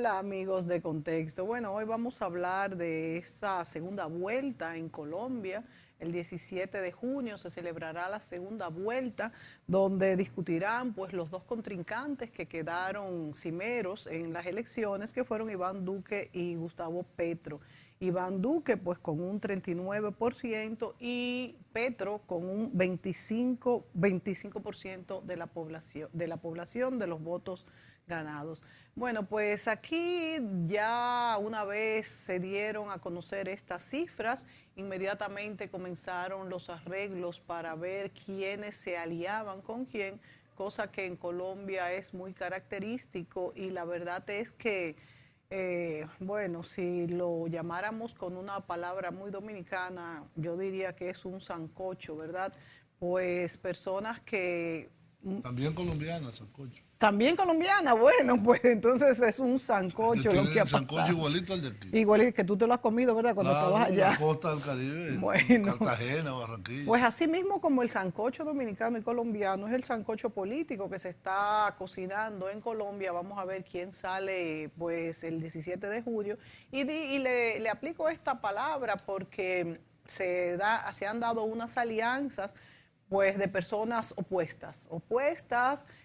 Hola amigos de Contexto. Bueno, hoy vamos a hablar de esa segunda vuelta en Colombia. El 17 de junio se celebrará la segunda vuelta donde discutirán pues los dos contrincantes que quedaron cimeros en las elecciones, que fueron Iván Duque y Gustavo Petro. Iván Duque pues con un 39% y Petro con un 25% de la población de los votos ganados. Bueno, pues aquí ya una vez se dieron a conocer estas cifras, inmediatamente comenzaron los arreglos para ver quiénes se aliaban con quién, cosa que en Colombia es muy característico y la verdad es que, bueno, si lo llamáramos con una palabra muy dominicana, yo diría que es un sancocho, ¿verdad? Pues personas que También colombiana, sancocho. también colombiana, bueno, pues entonces es un Ellos sancocho lo que tienen ha el sancocho pasado. igualito al de aquí. Igual es que tú te lo has comido, ¿verdad? Cuando estabas Claro, la allá. costa del Caribe, Bueno, Cartagena, Barranquilla. pues así mismo como el sancocho dominicano y colombiano es el sancocho político que se está cocinando en Colombia. Vamos a ver quién sale pues el 17 de julio. Y le aplico esta palabra porque se han dado unas alianzas pues de personas opuestas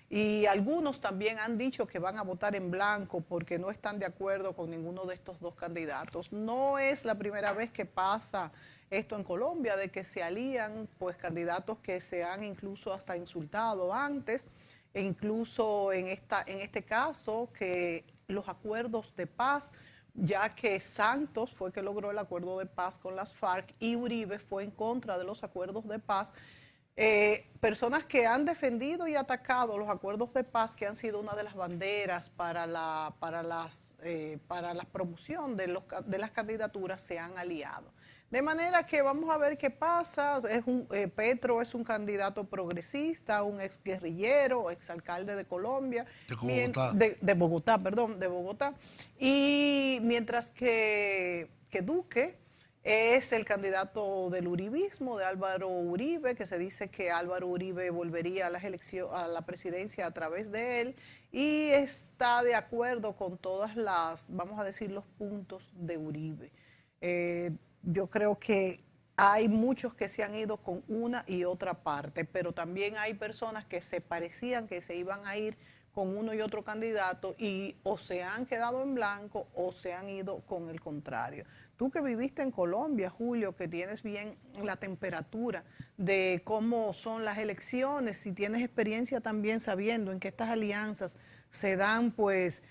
y algunos también han dicho que van a votar en blanco porque no están de acuerdo con ninguno de estos dos candidatos. No es la primera vez que pasa esto en Colombia, de que se alían pues candidatos que se han incluso hasta insultado antes, e incluso en este caso que los acuerdos de paz, ya que Santos fue que logró el acuerdo de paz con las FARC y Uribe fue en contra de los acuerdos de paz. Personas que han defendido y atacado los acuerdos de paz, que han sido una de las banderas para la promoción de las candidaturas, se han aliado. De manera que vamos a ver qué pasa. Petro es un candidato progresista, un exguerrillero, exalcalde de Colombia, De Bogotá. de Bogotá, perdón, de Bogotá. Y mientras que Duque es el candidato del uribismo, de Álvaro Uribe, que se dice que Álvaro Uribe volvería a las elecciones, a la presidencia a través de él, y está de acuerdo con todas vamos a decir, los puntos de Uribe. Yo creo que hay muchos que se han ido con una y otra parte, pero también hay personas que se parecían que se iban a ir con uno y otro candidato y o se han quedado en blanco o se han ido con el contrario. Tú que viviste en Colombia, Julio, que tienes bien la temperatura de cómo son las elecciones, si tienes experiencia también sabiendo en que estas alianzas se dan pues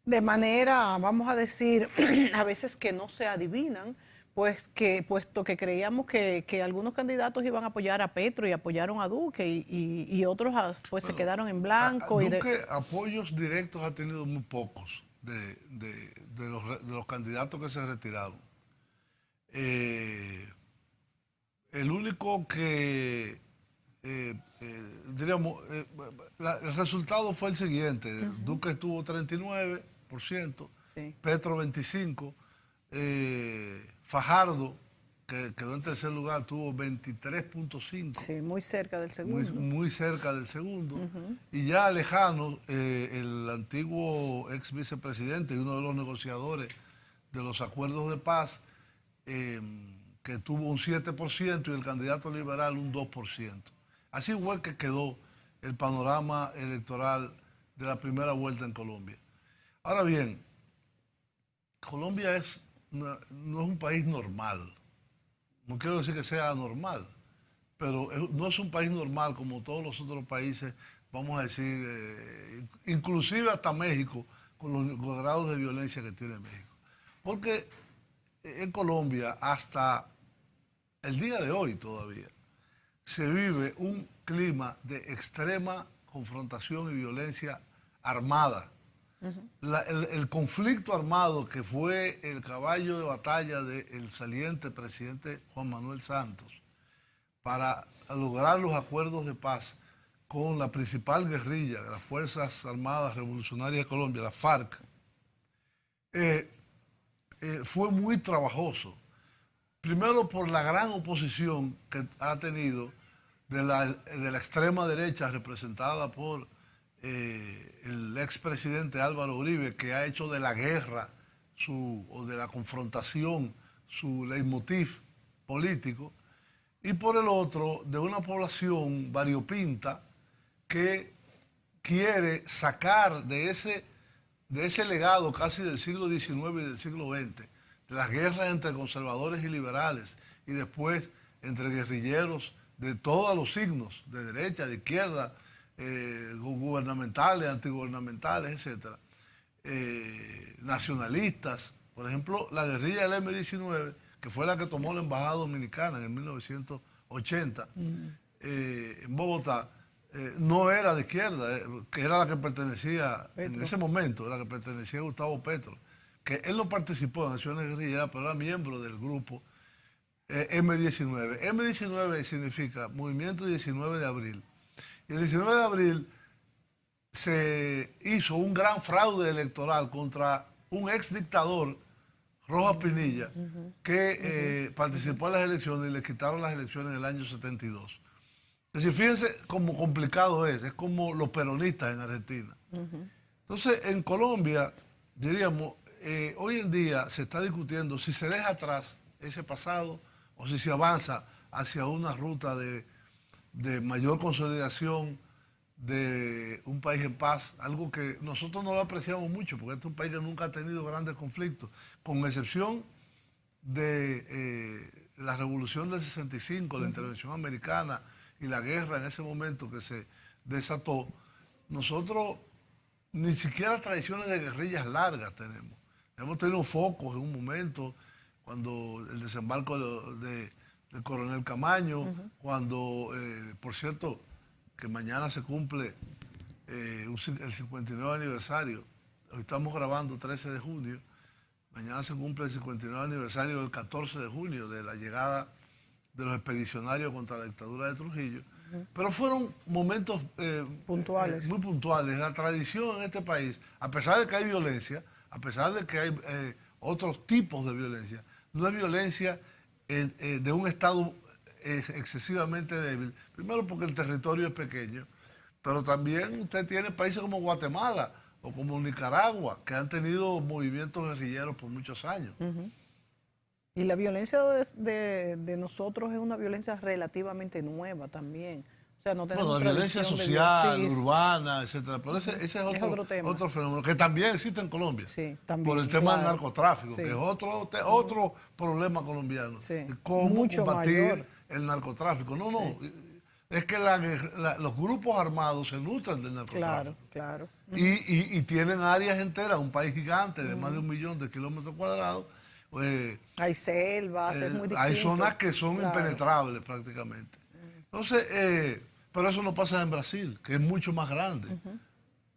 de manera, vamos a decir, a veces que no se adivinan, pues que puesto que creíamos que algunos candidatos iban a apoyar a Petro y apoyaron a Duque y otros pues se Bueno, quedaron en blanco Duque apoyos directos ha tenido muy pocos de los candidatos que se retiraron. Eh, el único que, diríamos, el resultado fue el siguiente. Duque tuvo 39%, sí, Petro 25%, Fajardo, que quedó en tercer lugar, tuvo 23.5%, sí, muy cerca del muy, segundo. muy cerca del segundo. Y ya lejano, el antiguo ex vicepresidente y uno de los negociadores de los acuerdos de paz, eh, que tuvo un 7% y el candidato liberal un 2%. Así fue que quedó el panorama electoral de la primera vuelta en Colombia. Ahora bien, Colombia no es un país normal. No quiero decir que sea anormal, pero no es un país normal como todos los otros países, vamos a decir, inclusive hasta México, con los grados de violencia que tiene México. Porque en Colombia, hasta el día de hoy todavía, se vive un clima de extrema confrontación y violencia armada. El conflicto armado que fue el caballo de batalla del saliente presidente Juan Manuel Santos para lograr los acuerdos de paz con la principal guerrilla de las Fuerzas Armadas Revolucionarias de Colombia, la FARC, fue muy trabajoso. Primero por la gran oposición que ha tenido de la extrema derecha representada por el expresidente Álvaro Uribe, que ha hecho de la guerra o de la confrontación su leitmotiv político, y por el otro, de una población variopinta que quiere sacar de ese legado casi del siglo XIX y del siglo XX, de las guerras entre conservadores y liberales, y después entre guerrilleros de todos los signos, de derecha, de izquierda, gubernamentales, antigubernamentales, etc. Nacionalistas, por ejemplo, la guerrilla del M-19, que fue la que tomó la embajada dominicana en el 1980, en Bogotá, no era de izquierda, que era la que pertenecía, Petro. En ese momento, la que pertenecía a Gustavo Petro, que él no participó en acciones guerrilleras, pero era miembro del grupo M-19. M-19 significa Movimiento 19 de Abril. Y el 19 de abril se hizo un gran fraude electoral contra un ex dictador, Rojas Pinilla, que participó en las elecciones y le quitaron las elecciones en el año 72. Es decir, fíjense cómo complicado es como los peronistas en Argentina. Entonces, en Colombia, diríamos, hoy en día se está discutiendo si se deja atrás ese pasado o si se avanza hacia una ruta de mayor consolidación de un país en paz, algo que nosotros no lo apreciamos mucho, porque este es un país que nunca ha tenido grandes conflictos, con excepción de la revolución del 65, la intervención americana y la guerra en ese momento que se desató. Nosotros ni siquiera tradiciones de guerrillas largas tenemos. Hemos tenido focos en un momento, cuando el desembarco del coronel Camaño, cuando, por cierto, que mañana se cumple el 59 aniversario. Hoy estamos grabando 13 de junio. Mañana se cumple el 59 aniversario del 14 de junio de la llegada de los expedicionarios contra la dictadura de Trujillo. Pero fueron momentos puntuales. Muy puntuales. La tradición en este país, a pesar de que hay violencia, a pesar de que hay otros tipos de violencia, no es violencia de un Estado excesivamente débil. Primero porque el territorio es pequeño, pero también usted tiene países como Guatemala o como Nicaragua, que han tenido movimientos guerrilleros por muchos años. Y la violencia de nosotros es una violencia relativamente nueva también. O sea, no tenemos la violencia social, urbana, etcétera. Pero ese es otro fenómeno que también existe en Colombia. Sí, también, por el tema del narcotráfico, que es otro problema colombiano. Sí. Cómo mucho combatir mayor el narcotráfico. No. Es que los grupos armados se nutren del narcotráfico. Claro. Y tienen áreas enteras, un país gigante de más de 1 millón de kilómetros cuadrados. Hay selvas, es muy distinto. Hay zonas que son impenetrables prácticamente. Entonces, pero eso no pasa en Brasil, que es mucho más grande.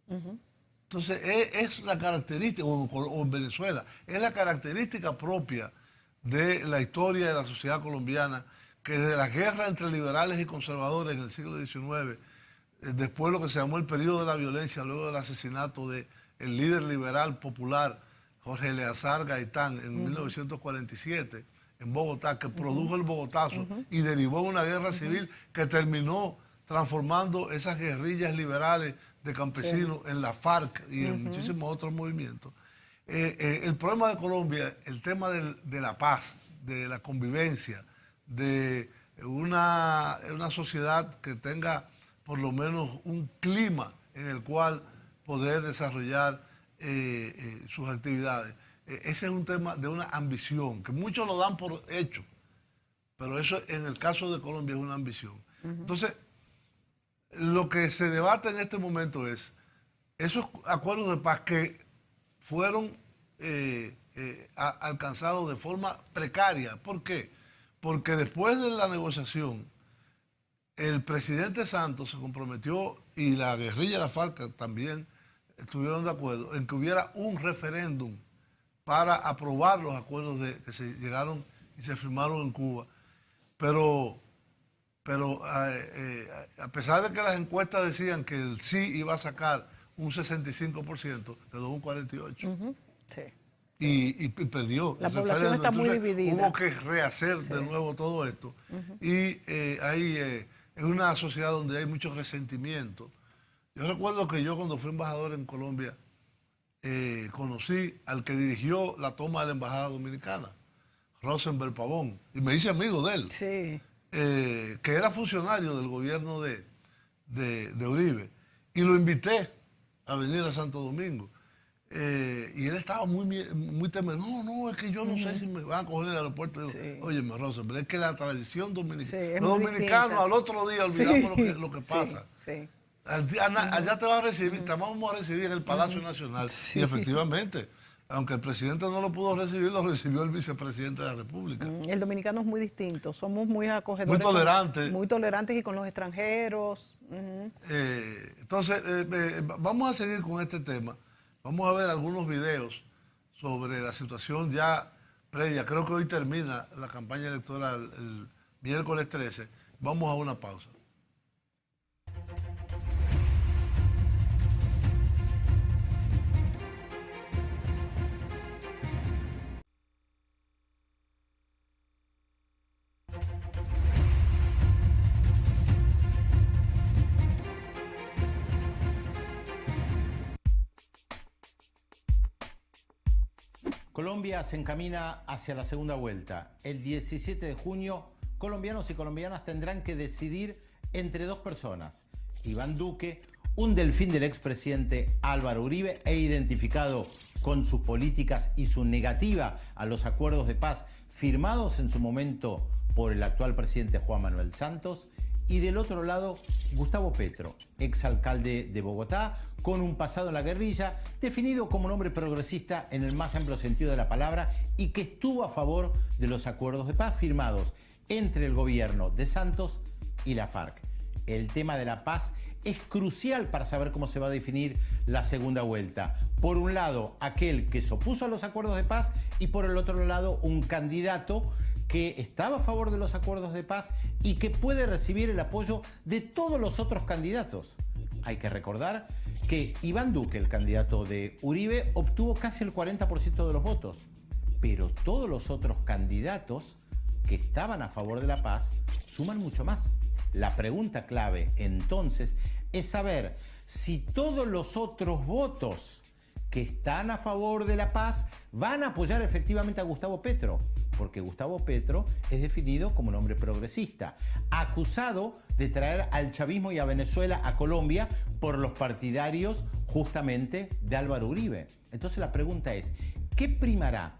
Entonces, es la característica, o en Venezuela, es la característica propia de la historia de la sociedad colombiana, que desde la guerra entre liberales y conservadores en el siglo XIX, después lo que se llamó el periodo de la violencia, luego del asesinato del líder liberal popular, Jorge Eleazar Gaitán, en 1947, en Bogotá, que produjo el Bogotazo y derivó en una guerra civil que terminó transformando esas guerrillas liberales de campesinos en la FARC y en muchísimos otros movimientos. El problema de Colombia, el tema de la paz, de la convivencia, de una sociedad que tenga por lo menos un clima en el cual poder desarrollar sus actividades. Ese es un tema de una ambición, que muchos lo dan por hecho, pero eso en el caso de Colombia es una ambición. Entonces, lo que se debate en este momento es esos acuerdos de paz que fueron alcanzados de forma precaria. ¿Por qué? Porque después de la negociación, el presidente Santos se comprometió, y la guerrilla de la FARC también estuvieron de acuerdo, en que hubiera un referéndum para aprobar los acuerdos que se llegaron y se firmaron en Cuba. Pero a pesar de que las encuestas decían que el sí iba a sacar un 65%, quedó un 48%. Y perdió. La población está muy dividida. Hubo que rehacer de nuevo todo esto. Y hay en una sociedad donde hay mucho resentimiento. Yo recuerdo que yo cuando fui embajador en Colombia, conocí al que dirigió la toma de la embajada dominicana, Rosenberg Pavón, y me hice amigo de él, Sí. que era funcionario del gobierno de Uribe, y lo invité a venir a Santo Domingo. Y él estaba muy temeroso. No, es que yo no sé si me van a coger el aeropuerto. Digo, Sí. óyeme, Rosenberg, es que la tradición dominicana, Sí, es los muy dominicanos distinta. al otro día olvidamos Sí, lo que sí, pasa. sí. Allá te van a recibir, te vamos a recibir en el Palacio Nacional. Sí. Y efectivamente, aunque el presidente no lo pudo recibir, lo recibió el vicepresidente de la República. El dominicano es muy distinto, somos muy acogedores. Muy tolerantes. Muy tolerantes y con los extranjeros. Entonces, vamos a seguir con este tema. Vamos a ver algunos videos sobre la situación ya previa. Creo que hoy termina la campaña electoral el miércoles 13. Vamos a una pausa. Colombia se encamina hacia la segunda vuelta. El 17 de junio, colombianos y colombianas tendrán que decidir entre dos personas. Iván Duque, un delfín del expresidente Álvaro Uribe e identificado con sus políticas y su negativa a los acuerdos de paz firmados en su momento por el actual presidente Juan Manuel Santos. Y del otro lado, Gustavo Petro, exalcalde de Bogotá, con un pasado en la guerrilla, definido como un hombre progresista en el más amplio sentido de la palabra y que estuvo a favor de los acuerdos de paz firmados entre el gobierno de Santos y la FARC. El tema de la paz es crucial para saber cómo se va a definir la segunda vuelta. Por un lado, aquel que se opuso a los acuerdos de paz y por el otro lado, un candidato que estaba a favor de los acuerdos de paz y que puede recibir el apoyo de todos los otros candidatos. Hay que recordar que Iván Duque, el candidato de Uribe, obtuvo casi el 40% de los votos, pero todos los otros candidatos que estaban a favor de la paz suman mucho más. La pregunta clave entonces es saber si todos los otros votos que están a favor de la paz van a apoyar efectivamente a Gustavo Petro, porque Gustavo Petro es definido como un hombre progresista, acusado de traer al chavismo y a Venezuela a Colombia por los partidarios justamente de Álvaro Uribe. Entonces la pregunta es, ¿qué primará?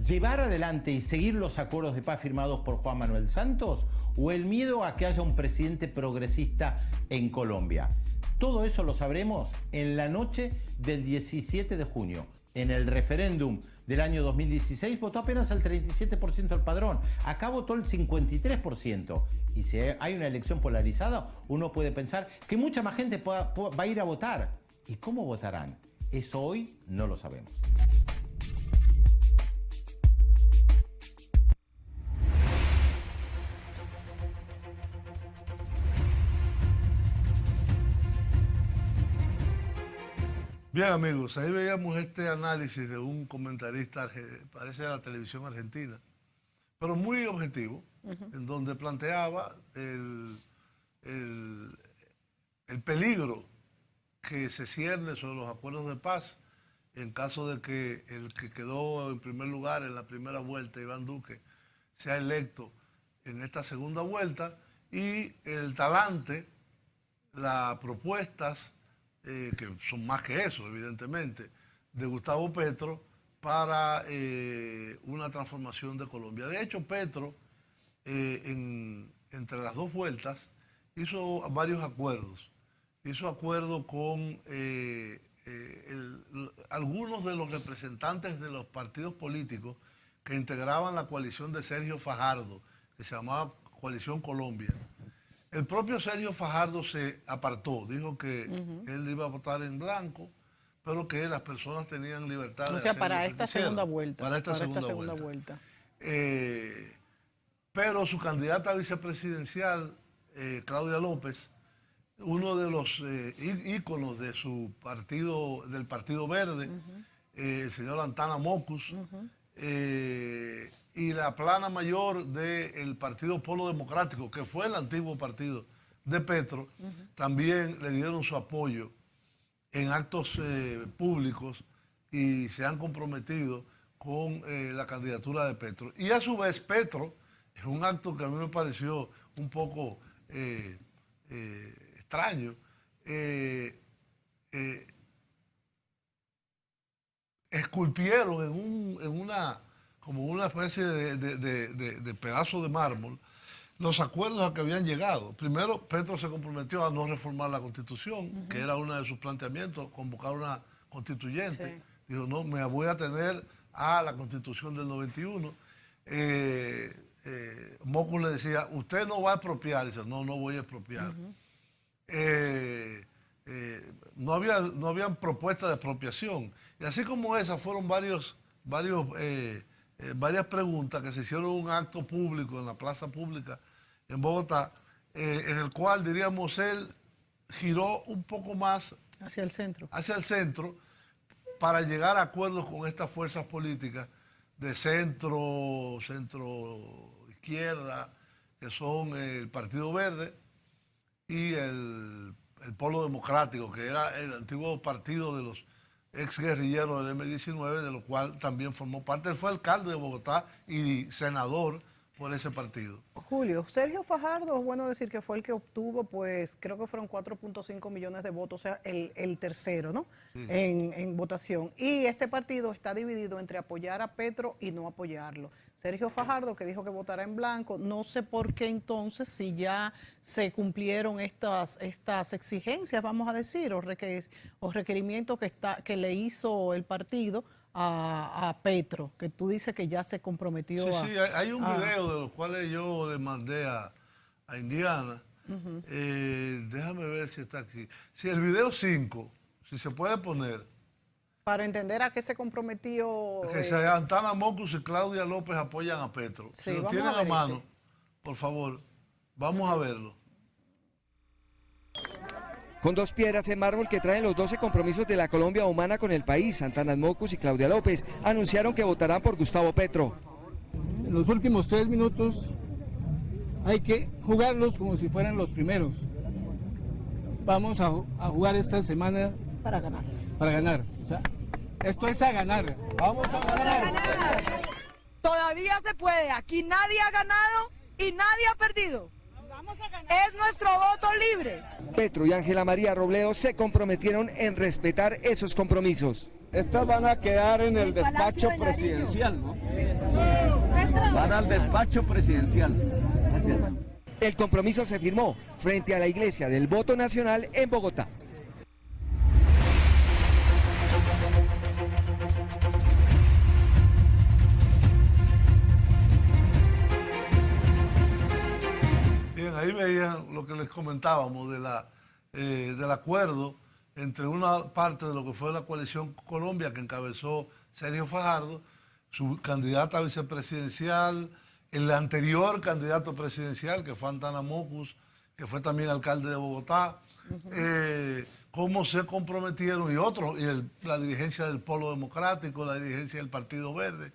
¿Llevar adelante y seguir los acuerdos de paz firmados por Juan Manuel Santos o el miedo a que haya un presidente progresista en Colombia? Todo eso lo sabremos en la noche del 17 de junio. En el referéndum del año 2016 votó apenas el 37% del padrón. Acá votó el 53%. Y si hay una elección polarizada, uno puede pensar que mucha más gente va a ir a votar. ¿Y cómo votarán? Eso hoy no lo sabemos. Bien, amigos, ahí veíamos este análisis de un comentarista, parece de la televisión argentina, pero muy objetivo, en donde planteaba el peligro que se cierne sobre los acuerdos de paz en caso de que el que quedó en primer lugar en la primera vuelta, Iván Duque, sea electo en esta segunda vuelta, y el talante, las propuestas, que son más que eso, evidentemente, de Gustavo Petro para una transformación de Colombia. De hecho, Petro, entre las dos vueltas, hizo varios acuerdos. Hizo acuerdo con algunos de los representantes de los partidos políticos que integraban la coalición de Sergio Fajardo, que se llamaba Coalición Colombia. El propio Sergio Fajardo se apartó, dijo que él iba a votar en blanco, pero que las personas tenían libertad de hacer para lo que esta quisieran. segunda vuelta. Para esta segunda vuelta. Pero su candidata vicepresidencial, Claudia López, uno de los íconos de su partido, del Partido Verde, el señor Antana Mocus, y la plana mayor del Partido Polo Democrático, que fue el antiguo partido de Petro, también le dieron su apoyo en actos públicos y se han comprometido con la candidatura de Petro. Y a su vez Petro, en un acto que a mí me pareció un poco extraño, esculpieron como una especie de pedazo de mármol los acuerdos a que habían llegado. Primero, Petro se comprometió a no reformar la Constitución, que era uno de sus planteamientos, convocar una constituyente. Sí. Dijo, no, me voy a tener a la Constitución del 91. Mocus le decía, usted no va a expropiar. Dice, no, no voy a expropiar. No habían propuestas de expropiación. Y así como esas fueron varias preguntas que se hicieron en un acto público, en la plaza pública en Bogotá, en el cual, diríamos, él giró un poco más hacia el centro para llegar a acuerdos con estas fuerzas políticas de centro izquierda, que son el Partido Verde y el Polo Democrático, que era el antiguo partido de los ex guerrilleros del M-19, de lo cual también formó parte. Él fue alcalde de Bogotá y senador por ese partido. Julio, Sergio Fajardo, es bueno decir que fue el que obtuvo, pues creo que fueron 4.5 millones de votos, o sea, el tercero, ¿no? Sí. En votación. Y este partido está dividido entre apoyar a Petro y no apoyarlo. Sergio Fajardo, que dijo que votará en blanco, no sé por qué entonces, si ya se cumplieron estas exigencias, vamos a decir, o requerimientos que le hizo el partido a Petro, que tú dices que ya se comprometió. Sí, hay un video de los cuales yo le mandé a Indiana. Déjame ver si está aquí. Si el video 5, si se puede poner. Para entender a qué se comprometió. Que Santana Mocus y Claudia López apoyan a Petro. Sí, si lo tienen a mano, por favor, vamos a verlo. Con 2 piedras en mármol que traen los 12 compromisos de la Colombia humana con el país, Santana Mocus y Claudia López anunciaron que votarán por Gustavo Petro. En los últimos 3 minutos hay que jugarlos como si fueran los primeros. Vamos a jugar esta semana para ganar. Para ganar. O sea, esto es a ganar. Vamos a ganar. Todavía se puede. Aquí nadie ha ganado y nadie ha perdido. Es nuestro voto libre. Petro y Ángela María Robledo se comprometieron en respetar esos compromisos. Estas van a quedar en el despacho presidencial, ¿no? Van al despacho presidencial. El compromiso se firmó frente a la Iglesia del Voto Nacional en Bogotá. Ahí veían lo que les comentábamos del acuerdo entre una parte de lo que fue la coalición Colombia que encabezó Sergio Fajardo, su candidata vicepresidencial, el anterior candidato presidencial que fue Santana Mocus, que fue también alcalde de Bogotá, cómo se comprometieron la dirigencia del Polo Democrático, la dirigencia del Partido Verde,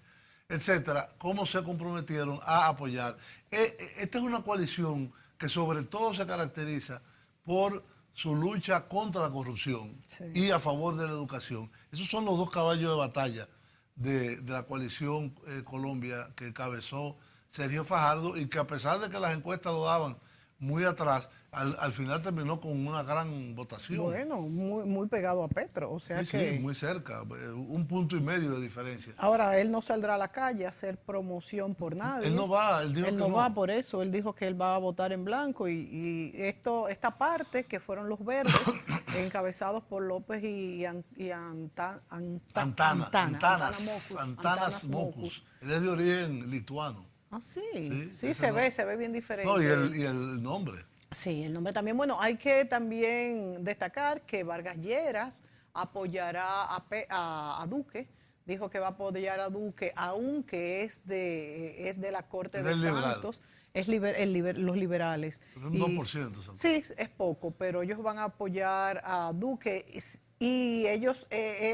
etcétera, cómo se comprometieron a apoyar. Esta es una coalición que sobre todo se caracteriza por su lucha contra la corrupción y a favor de la educación. Esos son los 2 caballos de batalla de la coalición Colombia que encabezó Sergio Fajardo y que a pesar de que las encuestas lo daban muy atrás, al final terminó con una gran votación. Bueno, muy pegado a Petro, o sea que... Sí, muy cerca, 1,5 puntos de diferencia. Ahora, él no saldrá a la calle a hacer promoción por nadie. Él no va, él dijo que no. Él no va por eso, él dijo que él va a votar en blanco y esta parte, que fueron los verdes, encabezados por López y Antanas Mocus. Él es de origen lituano. Ah, sí, se ve bien diferente. No, y el nombre. Sí, el nombre también. Bueno, hay que también destacar que Vargas Lleras apoyará a Duque. Dijo que va a apoyar a Duque, aunque es de la Corte de Santos. Es los liberales. Un 2%. Sí, es poco, pero ellos van a apoyar a Duque y ellos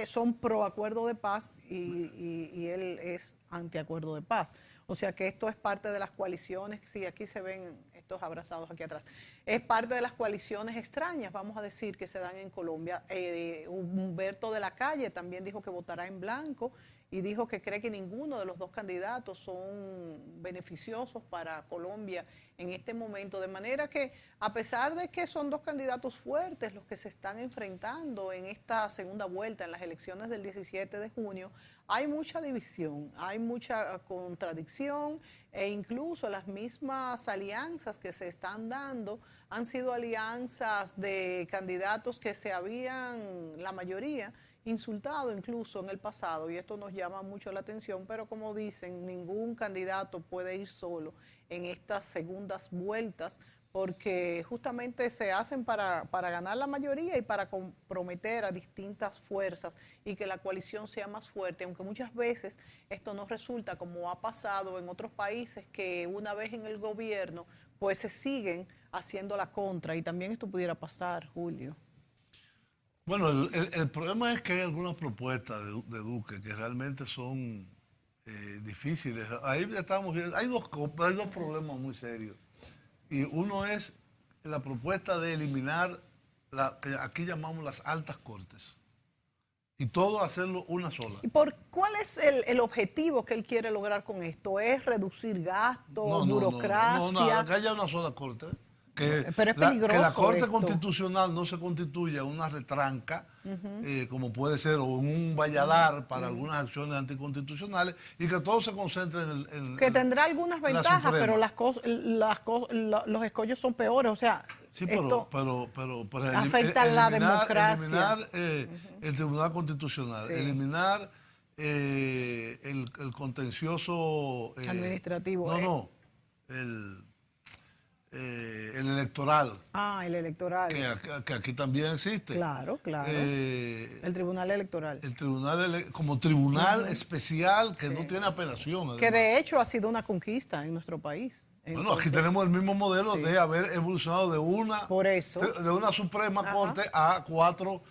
son pro acuerdo de paz y él es anti acuerdo de paz. O sea que esto es parte de las coaliciones. Sí, aquí se ven estos abrazados aquí atrás. Es parte de las coaliciones extrañas, vamos a decir, que se dan en Colombia. Humberto de la Calle también dijo que votará en blanco y dijo que cree que ninguno de los dos candidatos son beneficiosos para Colombia en este momento. De manera que, a pesar de que son dos candidatos fuertes los que se están enfrentando en esta segunda vuelta, en las elecciones del 17 de junio, hay mucha división, hay mucha contradicción e incluso las mismas alianzas que se están dando han sido alianzas de candidatos que se habían, la mayoría, insultado incluso en el pasado, y esto nos llama mucho la atención, pero como dicen, ningún candidato puede ir solo en estas segundas vueltas, porque justamente se hacen para ganar la mayoría y para comprometer a distintas fuerzas y que la coalición sea más fuerte, aunque muchas veces esto no resulta, como ha pasado en otros países, que una vez en el gobierno, pues se siguen haciendo la contra, y también esto pudiera pasar, Julio. Bueno, el problema es que hay algunas propuestas de Duque que realmente son difíciles. Ahí estamos viendo, hay dos problemas muy serios. Y uno es la propuesta de eliminar, que aquí llamamos las altas cortes. Y todo hacerlo una sola. ¿Y cuál es el objetivo que él quiere lograr con esto? ¿Es reducir gastos, burocracia? No, que haya una sola corte. Pero es peligroso que la Corte esto. Constitucional no se constituya una retranca, como puede ser, o un valladar para algunas acciones anticonstitucionales, y que todo se concentre en que tendrá algunas ventajas, pero los escollos son peores, o sea, sí, esto pero afecta la democracia. Eliminar el Tribunal Constitucional, Sí. Eliminar el contencioso administrativo. El electoral. El electoral. Que aquí también existe. Claro. El Tribunal Electoral. El tribunal como tribunal especial que no tiene apelación. Además. Que de hecho ha sido una conquista en nuestro país. Bueno, aquí tenemos el mismo modelo de haber evolucionado de una Suprema Corte a 4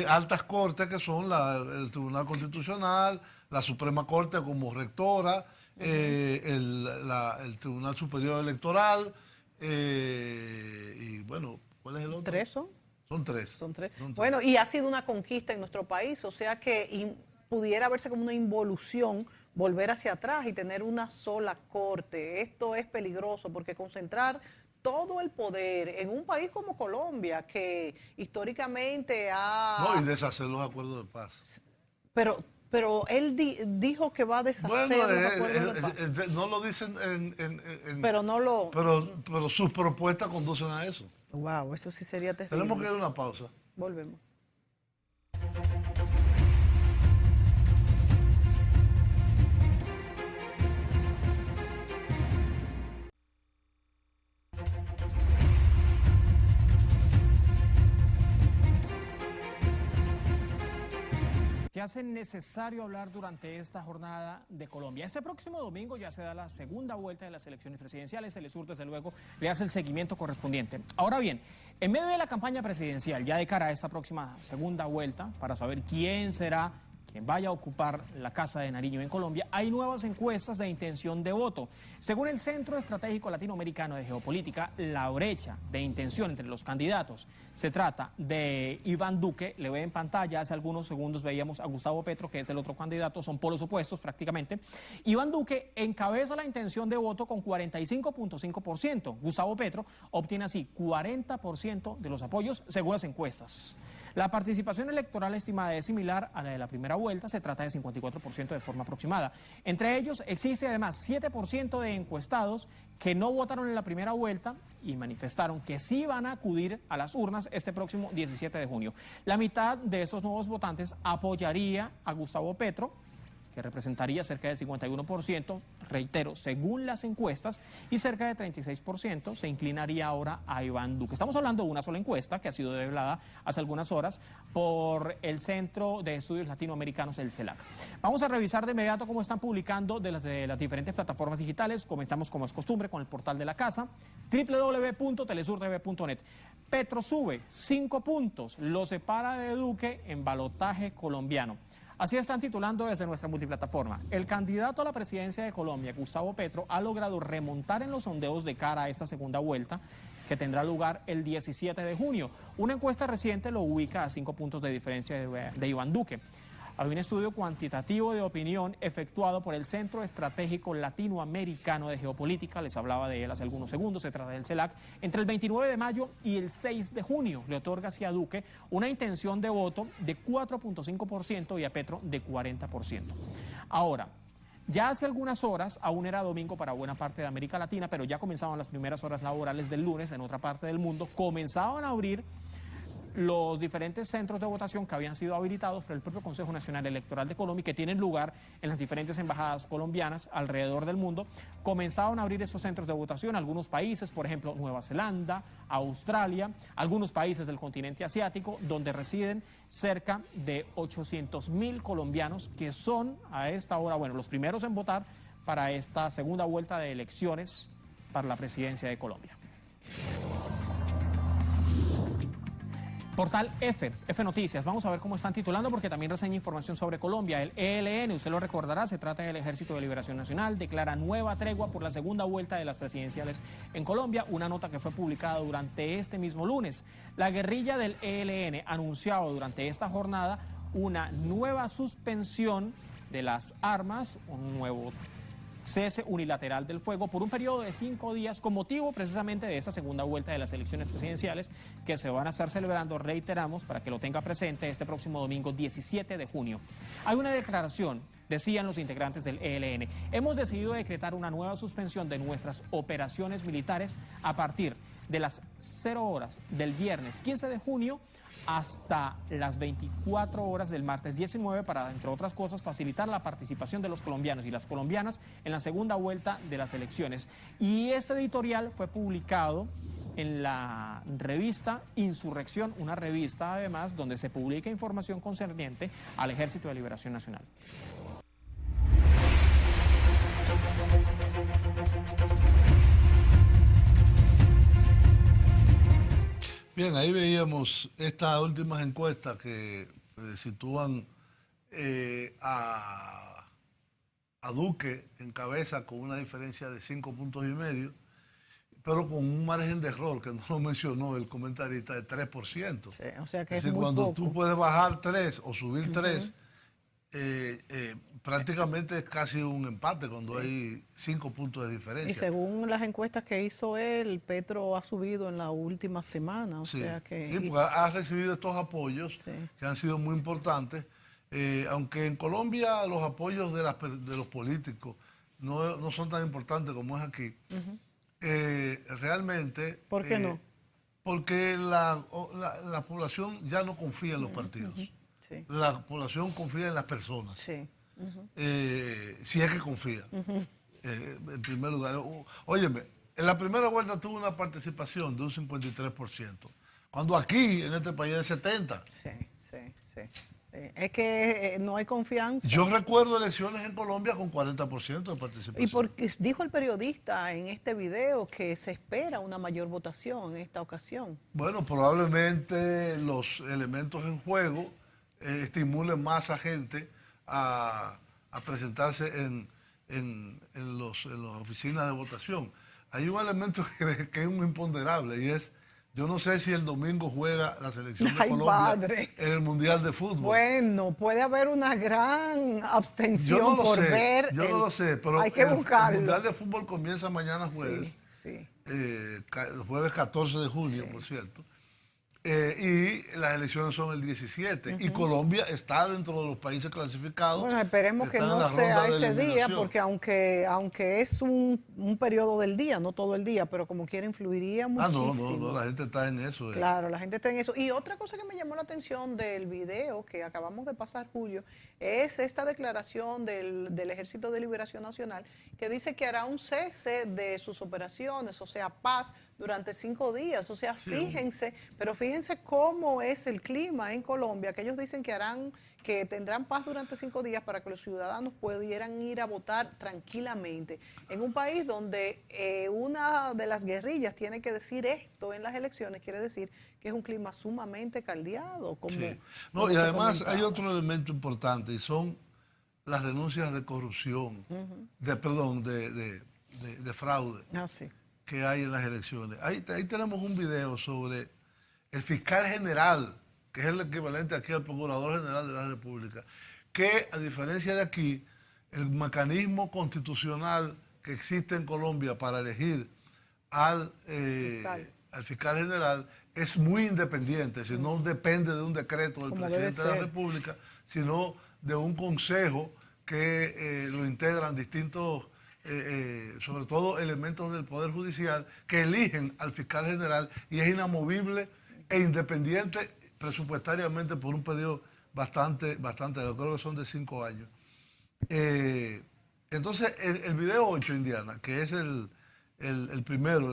altas cortes, que son el Tribunal Constitucional, la Suprema Corte como rectora, el Tribunal Superior Electoral, y bueno, ¿cuál es el otro? 3 son. Son tres. Son tres. Bueno, y ha sido una conquista en nuestro país, o sea que pudiera verse como una involución, volver hacia atrás y tener una sola corte. Esto es peligroso porque concentrar todo el poder en un país como Colombia, que históricamente ha... No, y deshacer los acuerdos de paz. Pero él dijo que va a deshacer los acuerdos de paz. No lo dicen pero no lo... Pero sus propuestas conducen a eso. Wow, eso sí sería terrible. Tenemos que ir a una pausa. Volvemos. que hace necesario hablar durante esta jornada de Colombia. Este próximo domingo ya se da la segunda vuelta de las elecciones presidenciales. Telesur, desde luego, le hace el seguimiento correspondiente. Ahora bien, en medio de la campaña presidencial, ya de cara a esta próxima segunda vuelta, para saber quién será quien vaya a ocupar la Casa de Nariño en Colombia, hay nuevas encuestas de intención de voto. Según el Centro Estratégico Latinoamericano de Geopolítica, la brecha de intención entre los candidatos se trata de Iván Duque, le ve en pantalla, hace algunos segundos veíamos a Gustavo Petro, que es el otro candidato, son polos opuestos prácticamente. Iván Duque encabeza la intención de voto con 45.5%. Gustavo Petro obtiene así 40% de los apoyos según las encuestas. La participación electoral estimada es similar a la de la primera vuelta, se trata de 54% de forma aproximada. Entre ellos existe además 7% de encuestados que no votaron en la primera vuelta y manifestaron que sí van a acudir a las urnas este próximo 17 de junio. La mitad de esos nuevos votantes apoyaría a Gustavo Petro, que representaría cerca del 51%, reitero, según las encuestas, y cerca de 36% se inclinaría ahora a Iván Duque. Estamos hablando de una sola encuesta que ha sido develada hace algunas horas por el Centro de Estudios Latinoamericanos, el CELAC. Vamos a revisar de inmediato cómo están publicando de las diferentes plataformas digitales. Comenzamos, como es costumbre, con el portal de la casa, www.telesurtv.net. Petro sube 5 puntos, lo separa de Duque en balotaje colombiano. Así están titulando desde nuestra multiplataforma. El candidato a la presidencia de Colombia, Gustavo Petro, ha logrado remontar en los sondeos de cara a esta segunda vuelta que tendrá lugar el 17 de junio. Una encuesta reciente lo ubica a 5 puntos de diferencia de Iván Duque. Hay un estudio cuantitativo de opinión efectuado por el Centro Estratégico Latinoamericano de Geopolítica, les hablaba de él hace algunos segundos, se trata del CELAC, entre el 29 de mayo y el 6 de junio le otorga hacia Duque una intención de voto de 4.5% y a Petro de 40%. Ahora, ya hace algunas horas, aún era domingo para buena parte de América Latina, pero ya comenzaban las primeras horas laborales del lunes en otra parte del mundo, comenzaban a abrir los diferentes centros de votación que habían sido habilitados por el propio Consejo Nacional Electoral de Colombia y que tienen lugar en las diferentes embajadas colombianas alrededor del mundo. Comenzaron a abrir esos centros de votación algunos países, por ejemplo Nueva Zelanda, Australia, algunos países del continente asiático, donde residen cerca de 800.000 colombianos que son a esta hora, bueno, los primeros en votar para esta segunda vuelta de elecciones para la presidencia de Colombia. Portal F Noticias, vamos a ver cómo están titulando porque también reseña información sobre Colombia. El ELN, usted lo recordará, se trata del Ejército de Liberación Nacional, declara nueva tregua por la segunda vuelta de las presidenciales en Colombia, una nota que fue publicada durante este mismo lunes. La guerrilla del ELN anunciaba durante esta jornada una nueva suspensión de las armas, un nuevo cese unilateral del fuego por un periodo de 5 días con motivo precisamente de esta segunda vuelta de las elecciones presidenciales que se van a estar celebrando, reiteramos, para que lo tenga presente, este próximo domingo 17 de junio. Hay una declaración, decían los integrantes del ELN, hemos decidido decretar una nueva suspensión de nuestras operaciones militares a partir de las 0 horas del viernes 15 de junio hasta las 24 horas del martes 19 para, entre otras cosas, facilitar la participación de los colombianos y las colombianas en la segunda vuelta de las elecciones. Y este editorial fue publicado en la revista Insurrección, una revista además donde se publica información concerniente al Ejército de Liberación Nacional. Bien, ahí veíamos estas últimas encuestas que sitúan a Duque en cabeza con una diferencia de 5,5 puntos, pero con un margen de error que no lo mencionó el comentarista de 3%. Sí, o sea que es decir, muy cuando poco. tú puedes bajar 3 o subir 3, prácticamente es casi un empate cuando hay 5 puntos de diferencia. Y según las encuestas que hizo él, Petro ha subido en la última semana. O Sí, sea que, sí, porque ha recibido estos apoyos Sí. que han sido muy importantes. Aunque en Colombia los apoyos de los políticos no son tan importantes como es aquí, realmente... ¿Por qué no? Porque la población ya no confía en los partidos. Sí. La población confía en las personas. Sí. Si es que confía, en primer lugar. Óyeme, en la primera vuelta tuvo una participación de un 53%, cuando aquí, en este país, es 70%. Sí. Es que no hay confianza. Yo recuerdo elecciones en Colombia con 40% de participación. Y porque dijo el periodista en este video que se espera una mayor votación en esta ocasión. Bueno, probablemente los elementos en juego estimulen más a gente a presentarse en las oficinas de votación. Hay un elemento que es muy imponderable y es, yo no sé si el domingo juega la selección de Colombia padre. en el Mundial de Fútbol. Bueno, puede haber una gran abstención Yo no lo por sé, ver. yo no lo sé, pero hay que el buscarlo. Mundial de Fútbol comienza mañana jueves, Sí. jueves 14 de junio, por cierto. Y las elecciones son el 17 y Colombia está dentro de los países clasificados. Bueno, esperemos que no sea ese día, porque aunque es un periodo del día, no todo el día, pero como quiera influiría muchísimo. No, la gente está en eso. Claro, la gente está en eso. Y otra cosa que me llamó la atención del video que acabamos de pasar, Julio, es esta declaración del Ejército de Liberación Nacional que dice que hará un cese de sus operaciones, o sea, paz, durante 5 días. O sea, fíjense cómo es el clima en Colombia, que ellos dicen que que tendrán paz durante 5 días para que los ciudadanos pudieran ir a votar tranquilamente. En un país donde una de las guerrillas tiene que decir esto en las elecciones, quiere decir que es un clima sumamente caldeado. Como, sí. No, y además hay otro elemento importante y son las denuncias de corrupción, de fraude que hay en las elecciones. Ahí tenemos un video sobre el fiscal general, que es el equivalente aquí al Procurador General de la República, que a diferencia de aquí, el mecanismo constitucional que existe en Colombia para elegir al fiscal general es muy independiente, si no depende de un decreto del presidente de la República, sino de un consejo que lo integran distintos, sobre todo elementos del Poder Judicial, que eligen al fiscal general y es inamovible e independiente presupuestariamente por un periodo bastante, yo creo que son de 5 años. Entonces, el video 8, Indiana, que es el primero,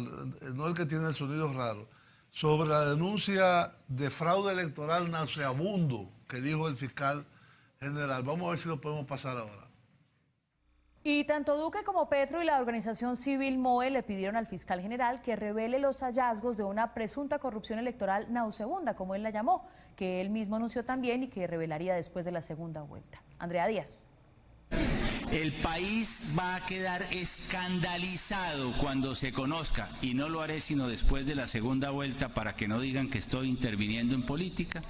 no el que tiene el sonido raro, sobre la denuncia de fraude electoral nauseabundo que dijo el fiscal general. Vamos a ver si lo podemos pasar ahora. Y tanto Duque como Petro y la organización civil MOE le pidieron al fiscal general que revele los hallazgos de una presunta corrupción electoral nauseabunda, como él la llamó, que él mismo anunció también y que revelaría después de la segunda vuelta. Andrea Díaz. El país va a quedar escandalizado cuando se conozca, y no lo haré sino después de la segunda vuelta para que no digan que estoy interviniendo en política,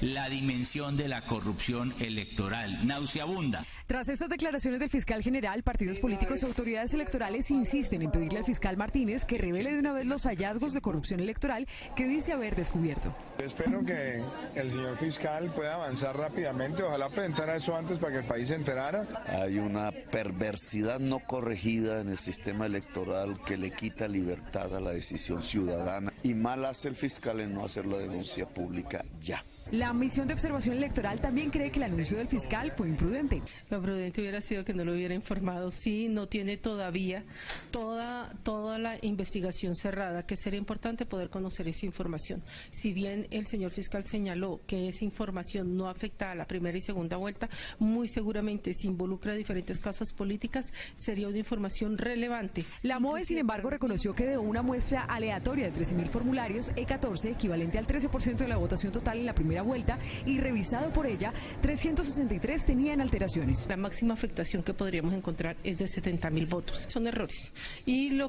la dimensión de la corrupción electoral nauseabunda. Tras estas declaraciones del fiscal general, partidos políticos y autoridades electorales insisten en pedirle al fiscal Martínez que revele de una vez los hallazgos de corrupción electoral que dice haber descubierto. Espero que el señor fiscal pueda avanzar rápidamente, ojalá presentara eso antes para que el país se enterara. Hay una perversidad no corregida en el sistema electoral que le quita libertad a la decisión ciudadana y mal hace el fiscal en no hacer la denuncia pública ya. La misión de observación electoral también cree que el anuncio del fiscal fue imprudente. Lo prudente hubiera sido que no lo hubiera informado. Sí, no tiene todavía toda la investigación cerrada, que sería importante poder conocer esa información. Si bien el señor fiscal señaló que esa información no afecta a la primera y segunda vuelta, muy seguramente si involucra a diferentes casas políticas, sería una información relevante. La MOE, sin embargo, reconoció que de una muestra aleatoria de 13.000 formularios, E14, equivalente al 13% de la votación total en la primera vuelta, y revisado por ella, 363 tenían alteraciones. La máxima afectación que podríamos encontrar es de 70.000 votos. Son errores. Y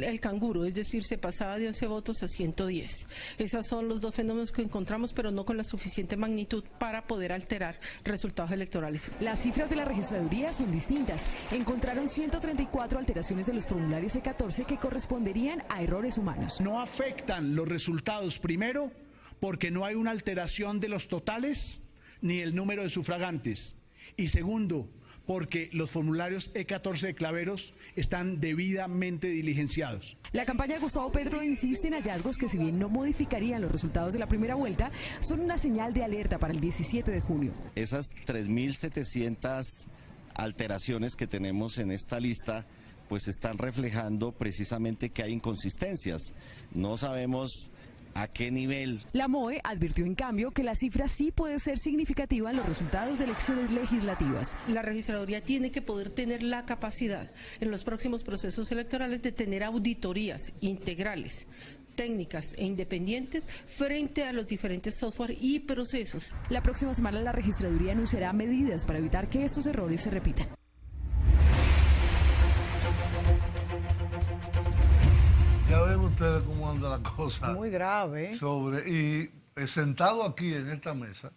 el canguro, es decir, se pasaba de 11 votos a 110. Esos son los dos fenómenos que encontramos, pero no con la suficiente magnitud para poder alterar resultados electorales. Las cifras de la registraduría son distintas. Encontraron 134 alteraciones de los formularios E14 que corresponderían a errores humanos. No afectan los resultados, primero, porque no hay una alteración de los totales ni el número de sufragantes. Y segundo, porque los formularios E14 de Claveros están debidamente diligenciados. La campaña de Gustavo Petro insiste en hallazgos que, si bien no modificarían los resultados de la primera vuelta, son una señal de alerta para el 17 de junio. Esas 3.700 alteraciones que tenemos en esta lista pues están reflejando precisamente que hay inconsistencias. No sabemos ¿a qué nivel? La MOE advirtió, en cambio, que la cifra sí puede ser significativa en los resultados de elecciones legislativas. La registraduría tiene que poder tener la capacidad en los próximos procesos electorales de tener auditorías integrales, técnicas e independientes frente a los diferentes software y procesos. La próxima semana la registraduría anunciará medidas para evitar que estos errores se repitan. Ya ven ustedes cómo anda la cosa. Muy grave. Y sentado aquí en esta mesa,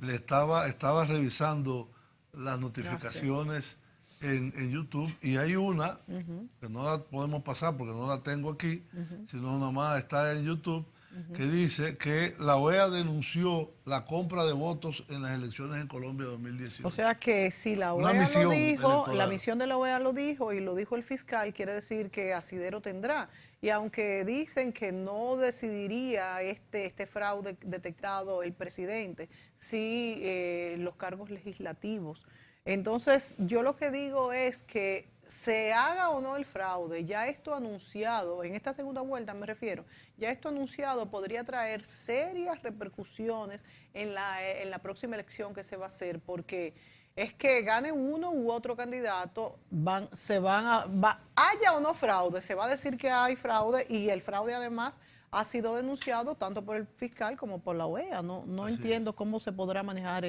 estaba revisando las notificaciones en YouTube, y hay una que no la podemos pasar porque no la tengo aquí, sino nomás está en YouTube, que dice que la OEA denunció la compra de votos en las elecciones en Colombia 2018. O sea que si la OEA lo dijo, la misión de la OEA lo dijo y lo dijo el fiscal, quiere decir que asidero tendrá. Y aunque dicen que no decidiría este fraude detectado el presidente, sí los cargos legislativos. Entonces, yo lo que digo es que se haga o no el fraude, ya esto anunciado, en esta segunda vuelta me refiero, ya esto anunciado podría traer serias repercusiones en la próxima elección que se va a hacer, porque es que gane uno u otro candidato, haya o no fraude, se va a decir que hay fraude, y el fraude además ha sido denunciado tanto por el fiscal como por la OEA. No entiendo cómo se podrá manejar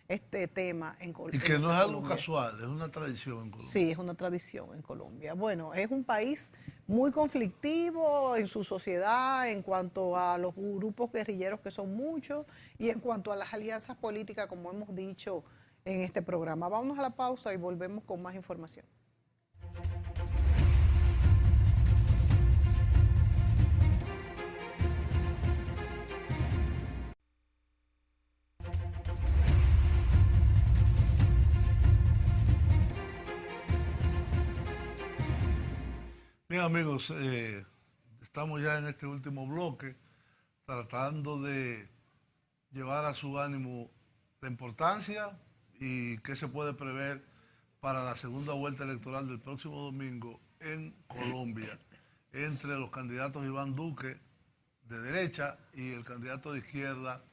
este tema en Colombia. Y que no es algo casual, es una tradición en Colombia. Sí, es una tradición en Colombia. Bueno, es un país muy conflictivo en su sociedad en cuanto a los grupos guerrilleros, que son muchos, y en cuanto a las alianzas políticas, como hemos dicho en este programa. Vamos a la pausa y volvemos con más información. Bien, amigos, estamos ya en este último bloque tratando de llevar a su ánimo la importancia y qué se puede prever para la segunda vuelta electoral del próximo domingo en Colombia entre los candidatos Iván Duque de derecha y el candidato de izquierda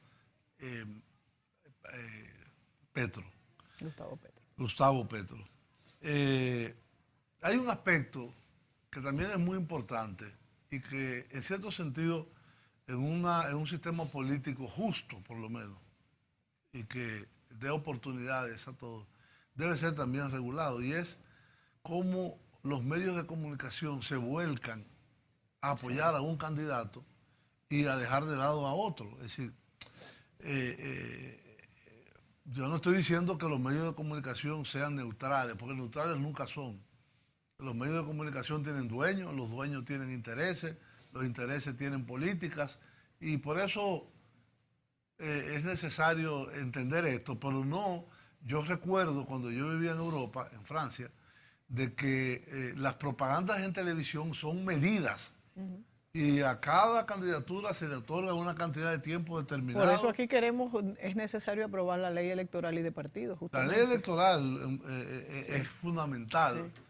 Gustavo Petro. Hay un aspecto que también es muy importante y que en cierto sentido en un sistema político justo, por lo menos, y que dé oportunidades a todos, debe ser también regulado, y es cómo los medios de comunicación se vuelcan a apoyar a un candidato y a dejar de lado a otro. Es decir, yo no estoy diciendo que los medios de comunicación sean neutrales, porque neutrales nunca son. Los medios de comunicación tienen dueños, los dueños tienen intereses, los intereses tienen políticas, y por eso es necesario entender esto, pero no, yo recuerdo cuando yo vivía en Europa, en Francia, de que las propagandas en televisión son medidas, y a cada candidatura se le otorga una cantidad de tiempo determinado. Por eso aquí es necesario aprobar la ley electoral y de partidos. La ley electoral es fundamental. Sí.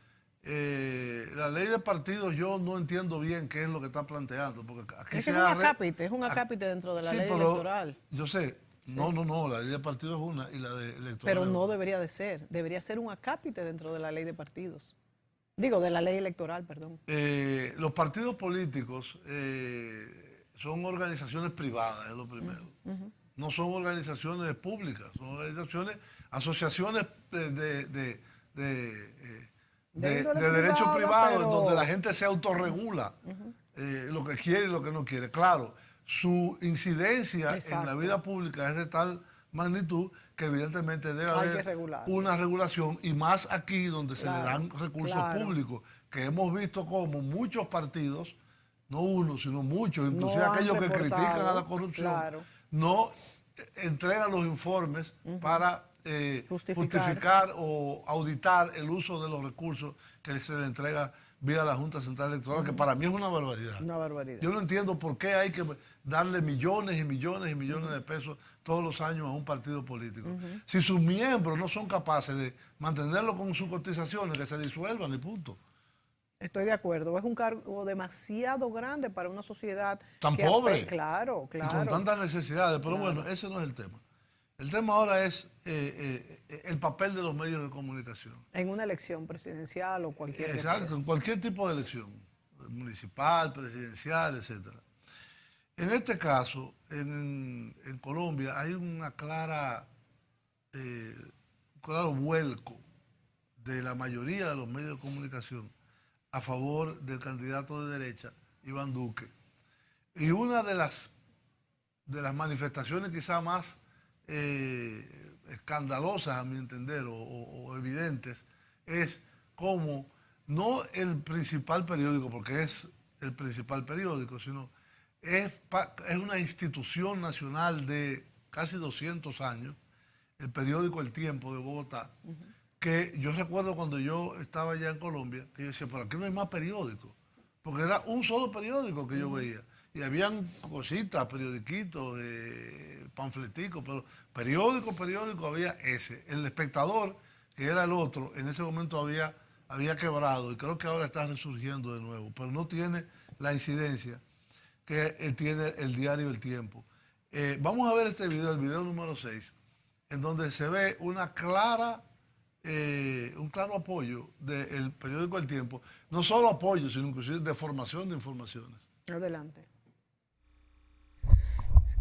La ley de partidos yo no entiendo bien qué es lo que está planteando, porque aquí es un acápite dentro de la ley electoral. Yo sé, no, la ley de partidos es una y la de electoral. Pero no debería de ser, debería ser un acápite dentro de la ley de partidos. Digo, de la ley electoral, perdón. Los partidos políticos son organizaciones privadas, es lo primero. No son organizaciones públicas, son asociaciones de derecho privado, pero donde la gente se autorregula lo que quiere y lo que no quiere. Claro, su incidencia en la vida pública es de tal magnitud que evidentemente debe haber una regulación, y más aquí donde se le dan recursos públicos, que hemos visto como muchos partidos, no uno, sino muchos, inclusive aquellos que critican a la corrupción, no entregan los informes para justificar o auditar el uso de los recursos que se le entrega vía la Junta Central Electoral, que para mí es una barbaridad. Una barbaridad. Yo no entiendo por qué hay que darle millones y millones y millones de pesos todos los años a un partido político. Si sus miembros no son capaces de mantenerlo con sus cotizaciones, que se disuelvan y punto. Estoy de acuerdo. Es un cargo demasiado grande para una sociedad tan pobre. Claro. Y con tantas necesidades. Pero bueno, ese no es el tema. El tema ahora es el papel de los medios de comunicación. En una elección presidencial o cualquier. Exacto, en cualquier tipo de elección, municipal, presidencial, etcétera. En este caso, en Colombia, hay una claro vuelco de la mayoría de los medios de comunicación a favor del candidato de derecha, Iván Duque. Y una de las manifestaciones quizá más escandalosas, a mi entender, o evidentes, es como no el principal periódico, porque es el principal periódico, sino es una institución nacional de casi 200 años, el periódico El Tiempo de Bogotá, que yo recuerdo cuando yo estaba allá en Colombia, que yo decía, pero aquí no hay más periódicos, porque era un solo periódico que yo veía. Y habían cositas, periodiquitos, panfleticos, pero periódico había ese. El Espectador, que era el otro, en ese momento había había quebrado y creo que ahora está resurgiendo de nuevo, pero no tiene la incidencia que tiene el diario El Tiempo. Vamos a ver este video, el video número 6, en donde se ve una clara, un claro apoyo del periódico El Tiempo, no solo apoyo, sino inclusive de formación de informaciones. Adelante.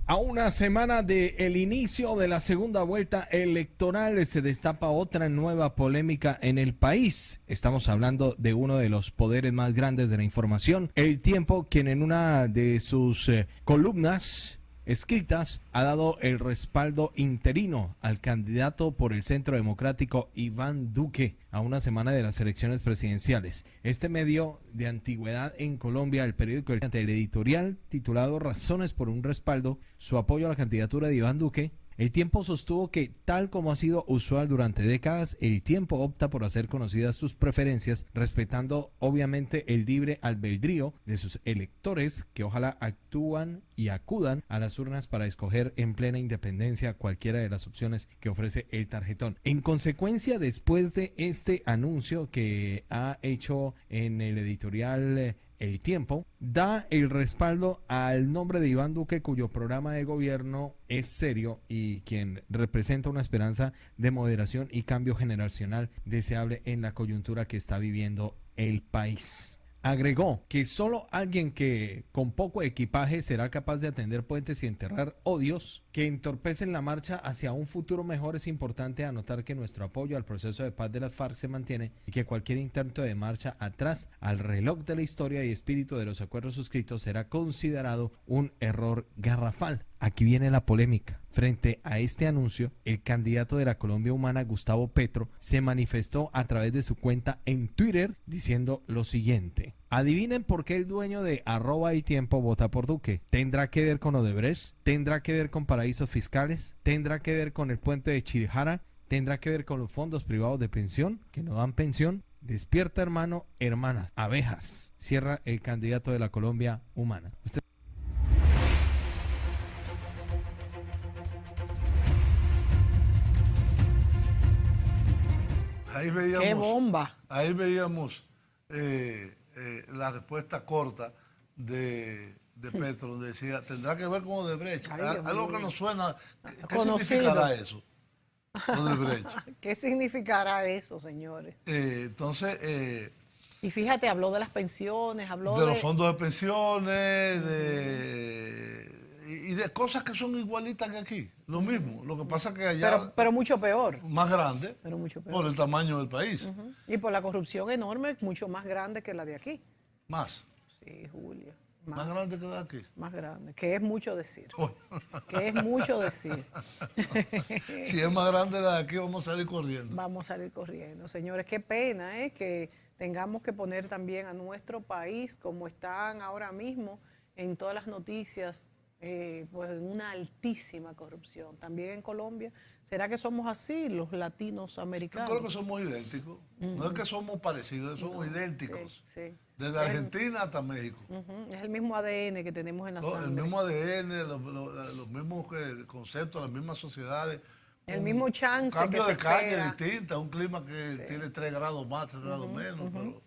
A una semana del inicio de la segunda vuelta electoral se destapa otra nueva polémica en el país. Estamos hablando de uno de los poderes más grandes de la información, El Tiempo, quien en una de sus columnas escritas ha dado el respaldo interino al candidato por el Centro Democrático Iván Duque a una semana de las elecciones presidenciales. Este medio de antigüedad en Colombia, el periódico El editorial titulado Razones por un respaldo, su apoyo a la candidatura de Iván Duque. El Tiempo sostuvo que, tal como ha sido usual durante décadas, El Tiempo opta por hacer conocidas sus preferencias, respetando obviamente el libre albedrío de sus electores, que ojalá actúan y acudan a las urnas para escoger en plena independencia cualquiera de las opciones que ofrece el tarjetón. En consecuencia, después de este anuncio que ha hecho en el editorial El Tiempo, da el respaldo al nombre de Iván Duque, cuyo programa de gobierno es serio y quien representa una esperanza de moderación y cambio generacional deseable en la coyuntura que está viviendo el país. Agregó que solo alguien que con poco equipaje será capaz de atender puentes y enterrar odios que entorpecen la marcha hacia un futuro mejor. Es importante anotar que nuestro apoyo al proceso de paz de las FARC se mantiene y que cualquier intento de marcha atrás al reloj de la historia y espíritu de los acuerdos suscritos será considerado un error garrafal. Aquí viene la polémica. Frente a este anuncio, el candidato de la Colombia Humana, Gustavo Petro, se manifestó a través de su cuenta en Twitter diciendo lo siguiente: adivinen por qué el dueño de @El Tiempo vota por Duque. ¿Tendrá que ver con Odebrecht? ¿Tendrá que ver con paraísos fiscales? ¿Tendrá que ver con el puente de Chirijara? ¿Tendrá que ver con los fondos privados de pensión que no dan pensión? Despierta, hermano, hermanas, abejas. Cierra el candidato de la Colombia Humana. Ahí veíamos, ¡qué bomba! Ahí veíamos la respuesta corta de Petro, donde decía, tendrá que ver con Odebrecht. Algo que nos suena. ¿Qué significará eso? Odebrecht. ¿Qué significará eso, señores? Entonces... y fíjate, habló de las pensiones, habló de los fondos de pensiones, y de cosas que son igualitas que aquí, lo mismo. Lo que pasa es que allá... Pero mucho peor. Más grande, pero mucho peor, por el tamaño del país. Y por la corrupción enorme, mucho más grande que la de aquí. Más. Sí, Julia. Más grande que la de aquí. Más grande, que es mucho decir. Que es mucho decir. Si es más grande la de aquí, vamos a salir corriendo. Vamos a salir corriendo. Señores, qué pena que tengamos que poner también a nuestro país, como están ahora mismo en todas las noticias, pues en una altísima corrupción. También en Colombia. ¿Será que somos así los latinos americanos? Yo creo que somos idénticos. No es que somos parecidos, somos idénticos. Sí. Desde Argentina hasta México. Es el mismo ADN que tenemos en la sangre. El mismo ADN, los mismos conceptos, las mismas sociedades. El mismo chance un cambio que de calle distinta, un clima que tiene 3 grados más, 3 grados menos, pero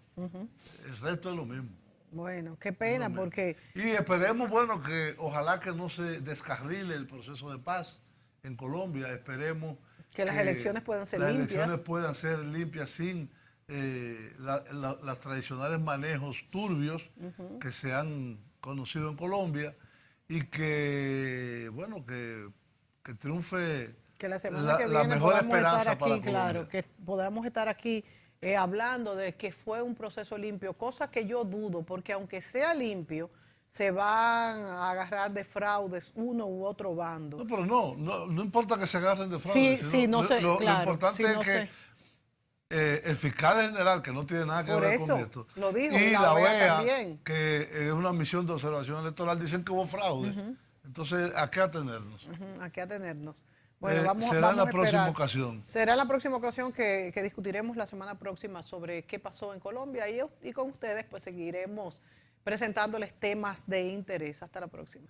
el resto es lo mismo. Bueno, qué pena porque... Y esperemos, bueno, que ojalá que no se descarrile el proceso de paz en Colombia. Esperemos que las elecciones puedan ser limpias. Las elecciones puedan ser limpias sin los tradicionales manejos turbios que se han conocido en Colombia, y que, bueno, que triunfe que la semana que viene la mejor esperanza aquí, para Colombia. Claro, que podamos estar aquí hablando de que fue un proceso limpio, cosa que yo dudo, porque aunque sea limpio, se van a agarrar de fraudes uno u otro bando. No, pero no importa que se agarren de fraudes. Sí, no sé, lo claro, importante es que el fiscal general, que no tiene nada que ver con esto, lo dijo, y la OEA, también, que es una misión de observación electoral, dicen que hubo fraude. Entonces, ¿a qué atenernos? ¿A qué atenernos? Bueno, será en la próxima ocasión. Será en la próxima ocasión que discutiremos la semana próxima sobre qué pasó en Colombia, y con ustedes pues seguiremos presentándoles temas de interés. Hasta la próxima.